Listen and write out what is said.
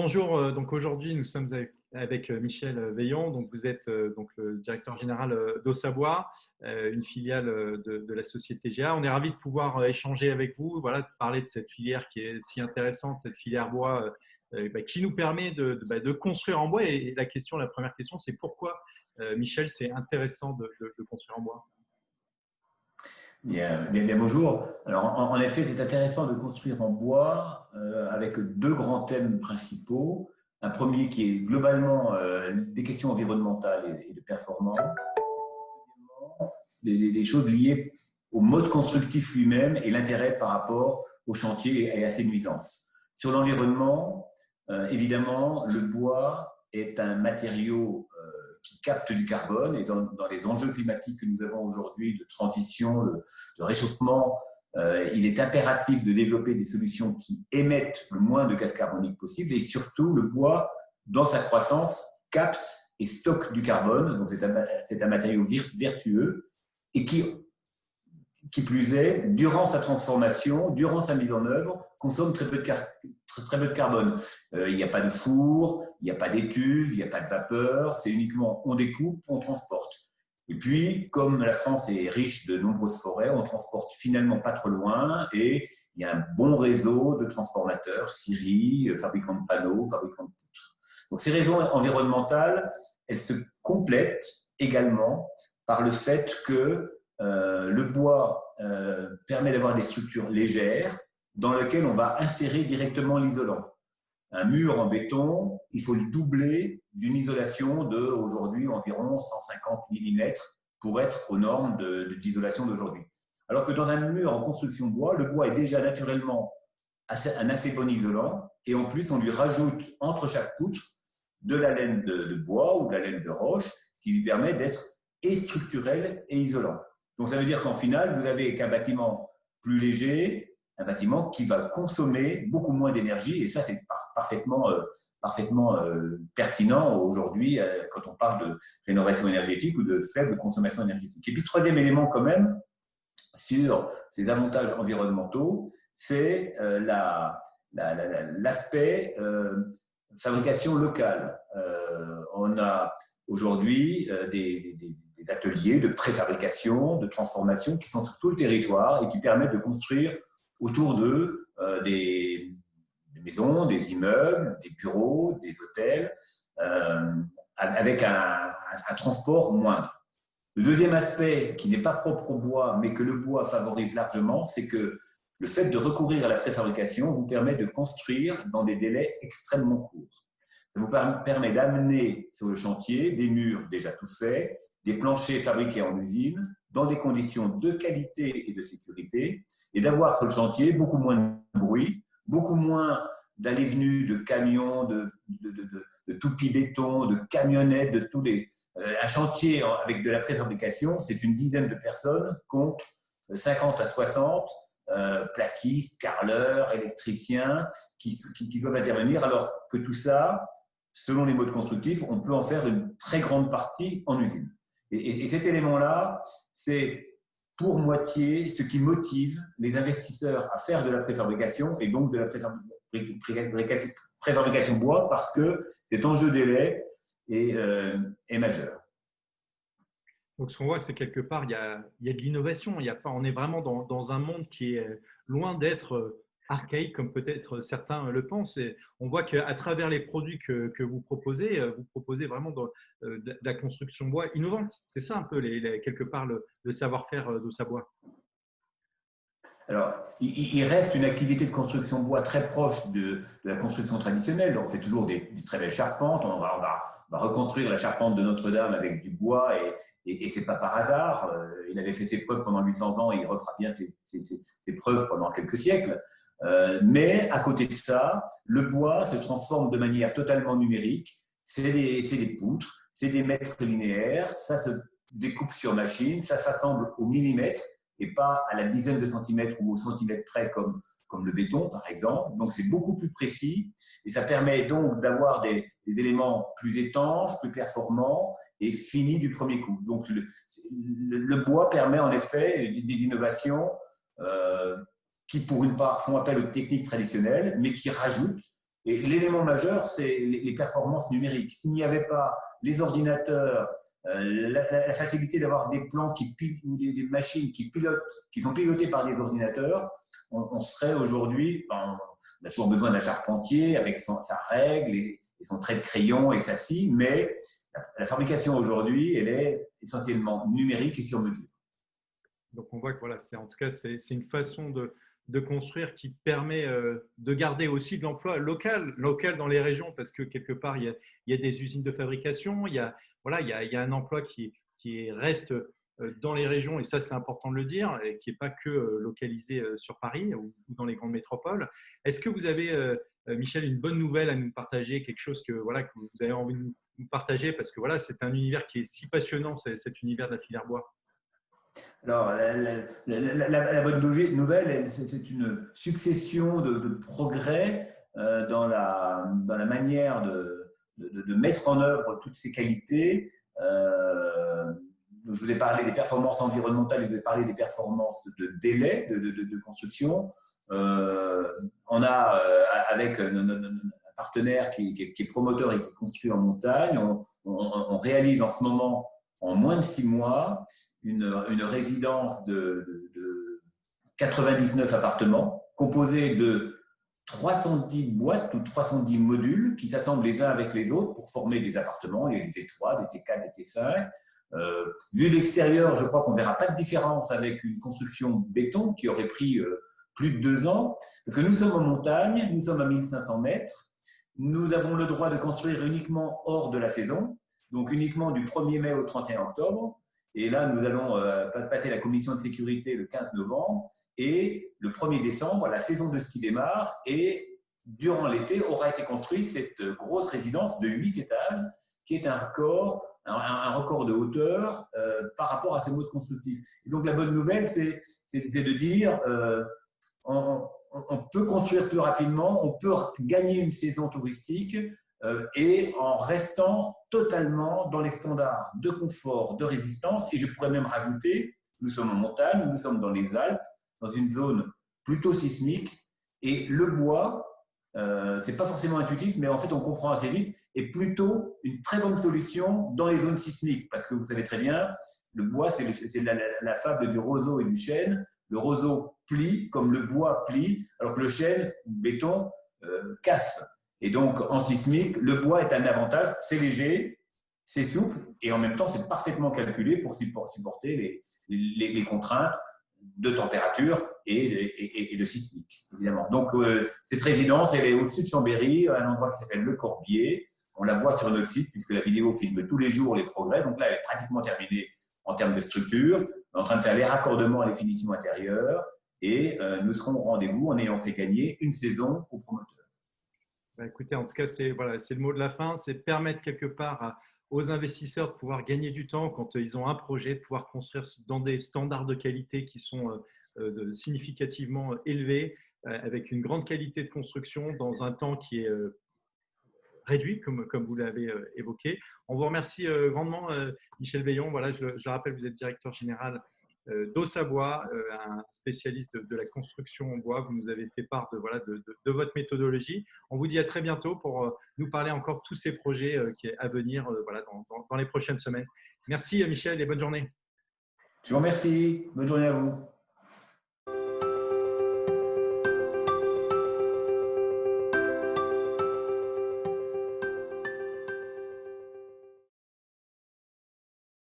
Bonjour, donc aujourd'hui nous sommes avec Michel Veillon, donc vous êtes donc le directeur général d'Ossabois, une filiale de la société GA. On est ravis de pouvoir échanger avec vous, voilà, de parler de cette filière qui est si intéressante, cette filière bois qui nous permet de construire en bois. Et la première question, c'est pourquoi, Michel, c'est intéressant de construire en bois? Bien, bonjour. Alors, en effet, c'est intéressant de construire en bois avec deux grands thèmes principaux. Un premier qui est globalement des questions environnementales et de performance. Des choses liées au mode constructif lui-même et l'intérêt par rapport au chantier et à ses nuisances. Sur l'environnement, évidemment, le bois est un matériau qui capte du carbone et dans les enjeux climatiques que nous avons aujourd'hui de transition, de réchauffement, il est impératif de développer des solutions qui émettent le moins de gaz carbonique possible et surtout le bois, dans sa croissance, capte et stocke du carbone. Donc c'est un matériau vertueux et qui plus est, durant sa transformation, durant sa mise en œuvre, consomme très peu de carbone. Il n'y a pas de four, il n'y a pas d'étuve, il n'y a pas de vapeur, c'est uniquement on découpe, on transporte. Et puis, comme la France est riche de nombreuses forêts, on transporte finalement pas trop loin et il y a un bon réseau de transformateurs, scieries, fabricants de panneaux, fabricants de poutres. Donc ces raisons environnementales, elles se complètent également par le fait que le bois permet d'avoir des structures légères dans lesquelles on va insérer directement l'isolant. Un mur en béton, il faut le doubler d'une isolation de aujourd'hui environ 150 mm pour être aux normes d'isolation d'aujourd'hui. Alors que dans un mur en construction bois, le bois est déjà naturellement un assez bon isolant et en plus on lui rajoute entre chaque poutre de la laine de bois ou de la laine de roche qui lui permet d'être et structurel et isolant. Donc ça veut dire qu'en final, vous avez qu'un bâtiment plus léger, un bâtiment qui va consommer beaucoup moins d'énergie, et ça c'est parfaitement pertinent aujourd'hui quand on parle de rénovation énergétique ou de faible consommation énergétique. Et puis troisième élément quand même, sur ces avantages environnementaux, c'est l'aspect fabrication locale. On a aujourd'hui des ateliers de préfabrication, de transformation qui sont sur tout le territoire et qui permettent de construire autour d'eux des maisons, des immeubles, des bureaux, des hôtels, avec un transport moindre. Le deuxième aspect, qui n'est pas propre au bois, mais que le bois favorise largement, c'est que le fait de recourir à la préfabrication vous permet de construire dans des délais extrêmement courts. Ça vous permet d'amener sur le chantier des murs déjà tous faits, des planchers fabriqués en usine, dans des conditions de qualité et de sécurité, et d'avoir sur le chantier beaucoup moins de bruit, beaucoup moins d'allées-venues de camions, de toupies béton, de camionnettes, de tous les... un chantier avec de la préfabrication, c'est une dizaine de personnes contre 50 à 60 plaquistes, carreleurs, électriciens qui peuvent intervenir, alors que tout ça, selon les modes constructifs, on peut en faire une très grande partie en usine. Et cet élément-là, c'est pour moitié ce qui motive les investisseurs à faire de la préfabrication et donc de la préfabrication bois parce que cet enjeu délai est majeur. Donc, ce qu'on voit, c'est quelque part, il y a de l'innovation. Il y a pas, on est vraiment dans un monde qui est loin d'être archaïque, comme peut-être certains le pensent. Et on voit qu'à travers les produits que vous proposez vraiment de la construction bois innovante. C'est ça un peu, quelque part, le savoir-faire d'Ossabois. Alors, il reste une activité de construction bois très proche de la construction traditionnelle. On fait toujours des très belles charpentes. On va reconstruire la charpente de Notre-Dame avec du bois et c'est pas par hasard. Il avait fait ses preuves pendant 800 ans et il refera bien ses preuves pendant quelques siècles. Mais à côté de ça, le bois se transforme de manière totalement numérique. C'est des poutres, c'est des mètres linéaires, ça se découpe sur machine, ça s'assemble au millimètre et pas à la dizaine de centimètres ou au centimètre près comme le béton par exemple. Donc c'est beaucoup plus précis et ça permet donc d'avoir des éléments plus étanches, plus performants et finis du premier coup. Donc le bois permet en effet des innovations qui pour une part font appel aux techniques traditionnelles mais qui rajoutent Et l'élément majeur, c'est les performances numériques. S'il n'y avait pas les ordinateurs, la facilité d'avoir des plans ou des machines qui sont pilotées par des ordinateurs, on serait aujourd'hui, enfin, on a toujours besoin d'un charpentier avec sa règle et son trait de crayon et sa scie, mais la fabrication aujourd'hui, elle est essentiellement numérique et sur mesure. Donc on voit que voilà, en tout cas, c'est une façon de construire qui permet de garder aussi de l'emploi local dans les régions, parce que quelque part, il y a des usines de fabrication, voilà, il y a un emploi qui reste dans les régions, et ça c'est important de le dire, et qui n'est pas que localisé sur Paris ou dans les grandes métropoles. Est-ce que vous avez, Michel, une bonne nouvelle à nous partager, quelque chose voilà, que vous avez envie de nous partager, parce que voilà, c'est un univers qui est si passionnant, cet univers de la filière bois. Alors, la bonne nouvelle, c'est une succession de progrès dans la manière de mettre en œuvre toutes ces qualités. Je vous ai parlé des performances environnementales, je vous ai parlé des performances de délai de construction. On a, avec notre partenaire qui est promoteur et qui construit en montagne, on réalise en ce moment, en moins de 6 mois, une résidence de 99 appartements composée de 310 boîtes ou 310 modules qui s'assemblent les uns avec les autres pour former des appartements. Il y a des T3, des T4, des T5. Vu l'extérieur, je crois qu'on ne verra pas de différence avec une construction béton qui aurait pris plus de 2 ans. Parce que nous sommes en montagne, nous sommes à 1500 mètres. Nous avons le droit de construire uniquement hors de la saison, donc uniquement du 1er mai au 31 octobre. Et là, nous allons passer la commission de sécurité le 15 novembre. Et le 1er décembre, la saison de ski démarre. Et durant l'été, aura été construite cette grosse résidence de 8 étages, qui est un record de hauteur par rapport à ces modes constructifs. Et donc, la bonne nouvelle, c'est de dire on peut construire plus rapidement, on peut gagner une saison touristique et en restant totalement dans les standards de confort, de résistance. Et je pourrais même rajouter, nous sommes en montagne, nous sommes dans les Alpes, dans une zone plutôt sismique, et le bois, ce n'est pas forcément intuitif, mais en fait on comprend assez vite, est plutôt une très bonne solution dans les zones sismiques, parce que vous savez très bien, le bois, c'est la fable du roseau et du chêne. Le roseau plie comme le bois plie, alors que le chêne, le béton, casse. Et donc, en sismique, le bois est un avantage, c'est léger, c'est souple, et en même temps, c'est parfaitement calculé pour supporter les contraintes de température et de sismique, évidemment. Donc, cette résidence, elle est au-dessus de Chambéry, à un endroit qui s'appelle Le Corbier. On la voit sur notre site, puisque la vidéo filme tous les jours les progrès. Donc là, elle est pratiquement terminée en termes de structure. On est en train de faire les raccordements et les finitions intérieures. Et nous serons au rendez-vous en ayant fait gagner une saison aux promoteurs. Bah, écoutez, en tout cas, c'est le mot de la fin, c'est permettre quelque part aux investisseurs de pouvoir gagner du temps quand ils ont un projet, de pouvoir construire dans des standards de qualité qui sont significativement élevés, avec une grande qualité de construction dans un temps qui est réduit, comme vous l'avez évoqué. On vous remercie grandement, Michel Veillon. Voilà, je rappelle, vous êtes directeur général d'Ossabois, un spécialiste de la construction en bois. Vous nous avez fait part de votre méthodologie. On vous dit à très bientôt pour nous parler encore de tous ces projets à venir dans les prochaines semaines. Merci Michel et bonne journée. Je vous remercie. Bonne journée à vous.